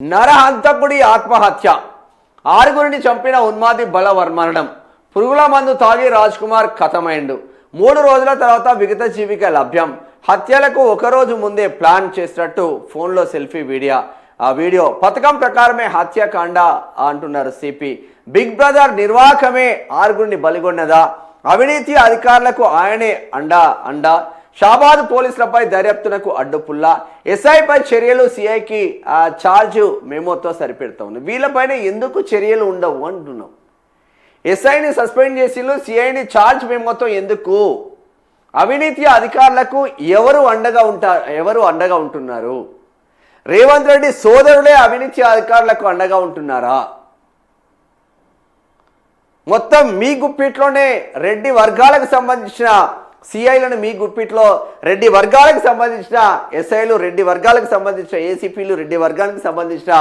నరహంతకుడి ఆత్మహత్య, ఆరుగురిని చంపిన ఉన్మాది బలవర్మరణం. పురుగుల మందు తాగి రాజ్ కుమార్ ఖతమైండు. 3 రోజుల తర్వాత విగత జీవిక లభ్యం. హత్యలకు ఒకరోజు ముందే ప్లాన్ చేసినట్టు ఫోన్లో సెల్ఫీ వీడియో. పథకం ప్రకారమే హత్యాకాండ అంటున్నారు సిపి. బిగ్ బ్రదర్ నిర్వాహకమే ఆరుగురిని బలిగొన్నదా? అవినీతి అధికారులకు ఆయనే అండా. షాబాద్ పోలీసులపై దర్యాప్తునకు అడ్డుపుల్ల. ఎస్ఐపై చర్యలు సిఐకి ఛార్జ్ మెమోతో సరిపెడతా ఉంది. వీళ్ళపైన ఎందుకు చర్యలు ఉండవు అంటున్నాం. ఎస్ఐని సస్పెండ్ చేసిళ్ళు, సిఐని ఛార్జ్ మెమోతో ఎందుకు? అవినీతి అధికారులకు ఎవరు అండగా ఉంటున్నారు? రేవంత్ రెడ్డి సోదరులే అవినీతి అధికారులకు అండగా ఉంటున్నారా? మొత్తం మీ గుప్పిట్లోనే రెడ్డి వర్గాలకు సంబంధించిన సిఐలను, మీ గుప్పిట్లో రెడ్డి వర్గాలకు సంబంధించిన ఎస్ఐలు, రెడ్డి వర్గాలకు సంబంధించిన ఏసీపీలు, రెడ్డి వర్గానికి సంబంధించిన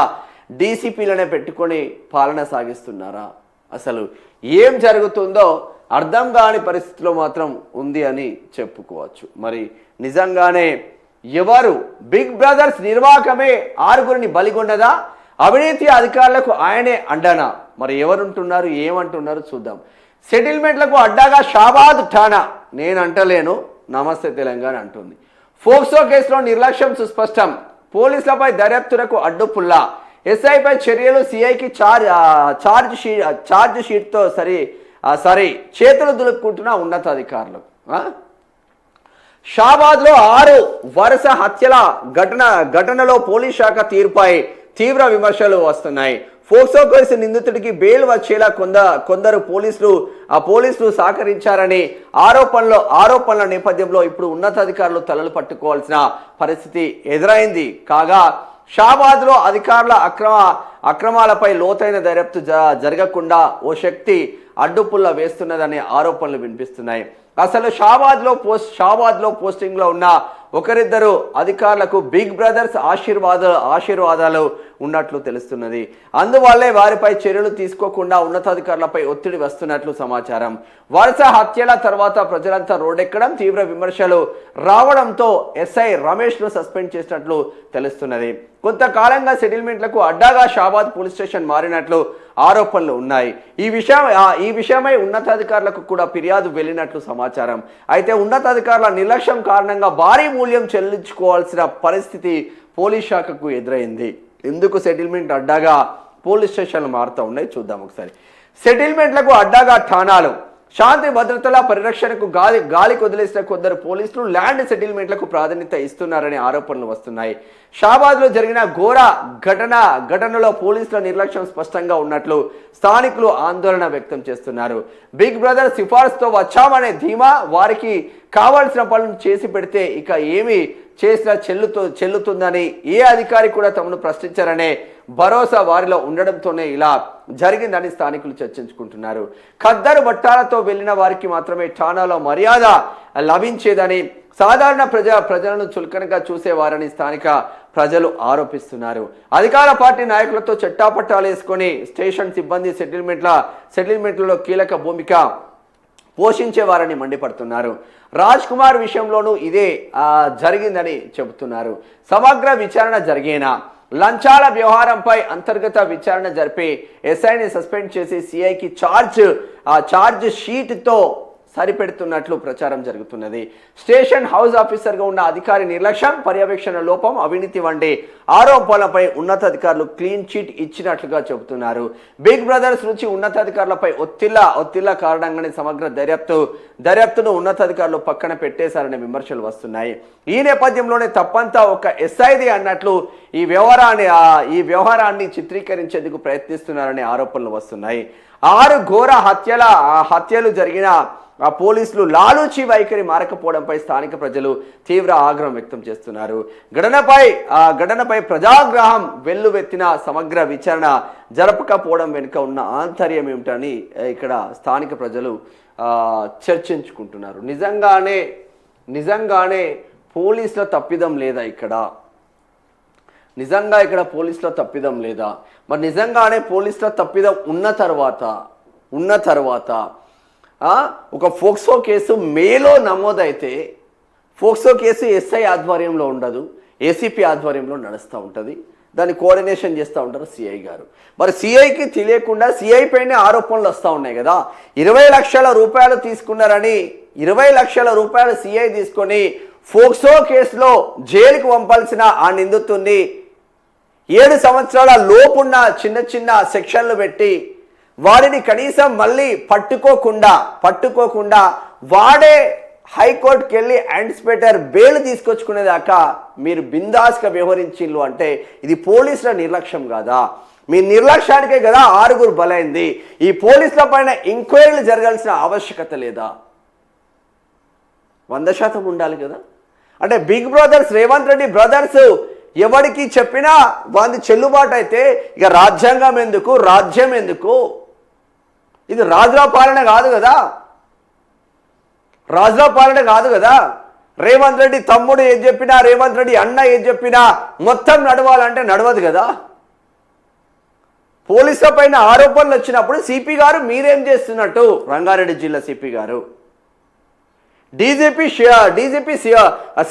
డీసీపీలనే పెట్టుకొని పాలన సాగిస్తున్నారా? అసలు ఏం జరుగుతుందో అర్థం కాని పరిస్థితిలో మాత్రం ఉంది అని చెప్పుకోవచ్చు. మరి నిజంగానే ఎవరు బిగ్ బ్రదర్స్ నిర్వాహకమే ఆరుగురిని బలిగొన్నదా? అవినీతి అధికారులకు ఆయనే అండనా? మరి ఎవరుంటున్నారు, ఏమంటున్నారు చూద్దాం. సెటిల్మెంట్లకు అడ్డాగా షాబాద్ ఠాణా, నేను అంటలేను, నమస్తే తెలంగాణ అంటుంది. ఫోక్సో కేసులో నిర్లక్ష్యం సుస్పష్టం. పోలీసులపై దర్యాప్తునకు అడ్డుపుల్లా. ఎస్ఐపై చర్యలు, సిఐకి ఛార్జ్ షీట్తో సరి చేతులు దులుపుకుంటున్న ఉన్నతాధికారులు. షాబాద్లో 6 వరుస హత్యల ఘటనలో పోలీస్ శాఖ తీరుపై తీవ్ర విమర్శలు వస్తున్నాయి. ఫోక్సో కేసు నిందితుడికి బెయిల్ వచ్చేలా కొందరు పోలీసులు సహకరించారని ఆరోపణల నేపథ్యంలో ఇప్పుడు ఉన్నతాధికారులు తలలు పట్టుకోవాల్సిన పరిస్థితి ఎదురైంది. కాగా షాబాద్లో అధికారుల అక్రమాలపై లోతైన దర్యాప్తు జరగకుండా ఓ శక్తి అడ్డుపుల్ల వేస్తున్నదనే ఆరోపణలు వినిపిస్తున్నాయి. అసలు షాబాద్లో పోస్టింగ్లో ఉన్న ఒకరిద్దరు అధికారులకు బిగ్ బ్రదర్స్ ఆశీర్వాదాలు ఉన్నట్లు తెలుస్తున్నది. అందువల్లే వారిపై చర్యలు తీసుకోకుండా ఉన్నతాధికారులపై ఒత్తిడి వస్తున్నట్లు సమాచారం. వరుస హత్యల తర్వాత ప్రజలంతా రోడ్డెక్కడం, తీవ్ర విమర్శలు రావడంతో ఎస్ఐ రమేష్ను సస్పెండ్ చేసినట్లు తెలుస్తున్నది. కొంతకాలంగా సెటిల్మెంట్లకు అడ్డాగా షాబాద్ పోలీస్ స్టేషన్ మారినట్లు ఆరోపణలు ఉన్నాయి. ఈ విషయమై ఉన్నతాధికారులకు కూడా ఫిర్యాదు వెళ్ళినట్లు సమాచారం. అయితే ఉన్నతాధికారుల నిర్లక్ష్యం కారణంగా భారీ మూల్యం చెల్లించుకోవాల్సిన పరిస్థితి పోలీస్ శాఖకు ఎదురైంది. ఎందుకు సెటిల్మెంట్ అడ్డాగా పోలీస్ స్టేషన్లు మారుతూ ఉన్నాయి చూద్దాం ఒకసారి. సెటిల్మెంట్లకు అడ్డాగా ఠాణాలు. శాంతి భద్రతల పరిరక్షణకు గాలికి వదిలేసిన కొందరు పోలీసులు ల్యాండ్ సెటిల్మెంట్లకు ప్రాధాన్యత ఇస్తున్నారనే ఆరోపణలు వస్తున్నాయి. షాబాద్లో జరిగిన ఘోర ఘటనలో పోలీసుల నిర్లక్ష్యం స్పష్టంగా ఉన్నట్లు స్థానికులు ఆందోళన వ్యక్తం చేస్తున్నారు. బిగ్ బ్రదర్ సిఫార్సుతో వచ్చామనే ధీమా, వారికి కావాల్సిన పనులను చేసి పెడితే ఇక ఏమి చేసినా చెల్లుతుందని ఏ అధికారి కూడా తమను ప్రశ్నించారనే భరోసా వారిలో ఉండడంతోనే ఇలా జరిగిందని స్థానికులు చర్చించుకుంటున్నారు. ఖద్దరు బట్టాలతో వెళ్లిన వారికి మాత్రమే ఠాణాలో మర్యాద లభించేదని, సాధారణ ప్రజలను చులకనగా చూసేవారని స్థానిక ప్రజలు ఆరోపిస్తున్నారు. అధికార పార్టీ నాయకులతో చట్టాపట్టాలు వేసుకొని స్టేషన్ సిబ్బంది సెటిల్మెంట్లలో కీలక భూమిక పోషించేవారని మండిపడుతున్నారు. రాజ్ కుమార్ విషయంలోనూ ఇదే జరిగిందని చెబుతున్నారు. సమగ్ర విచారణ జరిగేనా? లంచాల వ్యవహారంపై అంతర్గత విచారణ జరిపి ఎస్ఐని సస్పెండ్ చేసి సిఐకి ఛార్జ్ షీట్తో సరిపెడుతున్నట్లు ప్రచారం జరుగుతున్నది. స్టేషన్ హౌస్ ఆఫీసర్గా ఉన్న అధికారి నిర్లక్ష్యం, పర్యవేక్షణ లోపం, అవినీతి వంటి ఆరోపణలపై ఉన్నతాధికారులు క్లీన్ చిట్ ఇచ్చినట్లుగా చెబుతున్నారు. బిగ్ బ్రదర్స్ నుంచి ఉన్నతాధికారులపై ఒత్తిళ్ల కారణంగానే సమగ్ర దర్యాప్తును ఉన్నతాధికారులు పక్కన పెట్టేశారనే విమర్శలు వస్తున్నాయి. ఈ నేపథ్యంలోనే తప్పంతా ఒక ఎస్ఐది అన్నట్లు ఈ వ్యవహారాన్ని చిత్రీకరించేందుకు ప్రయత్నిస్తున్నారనే ఆరోపణలు వస్తున్నాయి. 6 ఘోర హత్యలు జరిగిన పోలీసులు లాలూచి వైఖరి మారకపోవడంపై స్థానిక ప్రజలు తీవ్ర ఆగ్రహం వ్యక్తం చేస్తున్నారు. ఘటనపై ప్రజాగ్రహం వెల్లువెత్తిన సమగ్ర విచారణ జరపకపోవడం వెనుక ఉన్న ఆంతర్యం ఏమిటని ఇక్కడ స్థానిక ప్రజలు చర్చించుకుంటున్నారు. నిజంగానే పోలీసుల తప్పిదం లేదా? ఇక్కడ పోలీసుల తప్పిదం లేదా? మరి నిజంగానే పోలీసుల తప్పిదం ఉన్న తర్వాత ఒక ఫోక్సో కేసు మేలో నమోదైతే ఫోక్సో కేసు ఎస్ఐ ఆధ్వర్యంలో ఉండదు, ఏసీపీ ఆధ్వర్యంలో నడుస్తూ ఉంటుంది. దాన్ని కోఆర్డినేషన్ చేస్తూ ఉంటారు సిఐ గారు. మరి సిఐకి తెలియకుండా సిఐ పైన ఆరోపణలు వస్తూ ఉన్నాయి కదా. 20 లక్షల రూపాయలు తీసుకున్నారని 20 లక్షల రూపాయలు సిఐ తీసుకొని ఫోక్సో కేసులో జైలుకు పంపాల్సిన ఆ నిందితుడిని 7 సంవత్సరాల లోపున్న చిన్న చిన్న సెక్షన్లు పెట్టి వాడిని కనీసం మళ్ళీ పట్టుకోకుండా వాడే హైకోర్టుకి వెళ్ళి యాంటిసిపేటర్ బెయిల్ తీసుకొచ్చుకునేదాకా మీరు బిందాస్గా వ్యవహరించిల్లు అంటే ఇది పోలీసుల నిర్లక్ష్యం కాదా? మీ నిర్లక్ష్యానికే కదా 6 బలైంది. ఈ పోలీసుల పైన ఎంక్వైరీలు జరగాల్సిన ఆవశ్యకత లేదా? 100% ఉండాలి కదా. అంటే big brothers Revanth Reddy brothers ఎవరికి చెప్పినా వాంది చెల్లుబాటు అయితే ఇక రాజ్యాంగం ఎందుకు, రాజ్యం ఎందుకు? ఇది రాజురావు పాలన కాదు కదా, రాజురావు పాలన కాదు కదా. రేవంత్ రెడ్డి తమ్ముడు ఏది చెప్పినా, రేవంత్ రెడ్డి అన్న ఏది చెప్పినా మొత్తం నడవాలంటే నడవదు కదా. పోలీసుల పైన ఆరోపణలు వచ్చినప్పుడు సిపి గారు మీరేం చేస్తున్నట్టు, రంగారెడ్డి జిల్లా సిపి గారు, డీజీపీ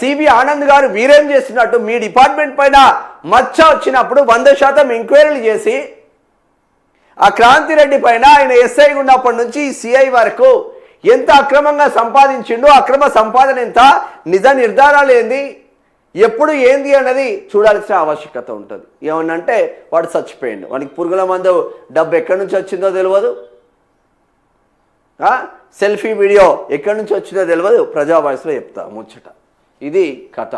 సిబి ఆనంద్ గారు మీరేం చేస్తున్నట్టు, మీ డిపార్ట్మెంట్ పైన మచ్చ వచ్చినప్పుడు 100% ఎంక్వైరీలు చేసి ఆ క్రాంతిరెడ్డి పైన ఆయన ఎస్ఐ ఉన్నప్పటి నుంచి సిఐ వరకు ఎంత అక్రమంగా సంపాదించిండు, అక్రమ సంపాదన ఎంత, నిజ నిర్ధారాలు ఏంది, ఎప్పుడు ఏంది అన్నది చూడాల్సిన ఆవశ్యకత ఉంటుంది. ఏమన్నంటే వాడు చచ్చిపోయిండు, వాడికి పురుగుల మందు డబ్బు ఎక్కడి నుంచి వచ్చిందో తెలియదు, సెల్ఫీ వీడియో ఎక్కడి నుంచి వచ్చిందో తెలియదు, ప్రజా వాయిస్లో చెప్తా ముచ్చట. ఇది కథ.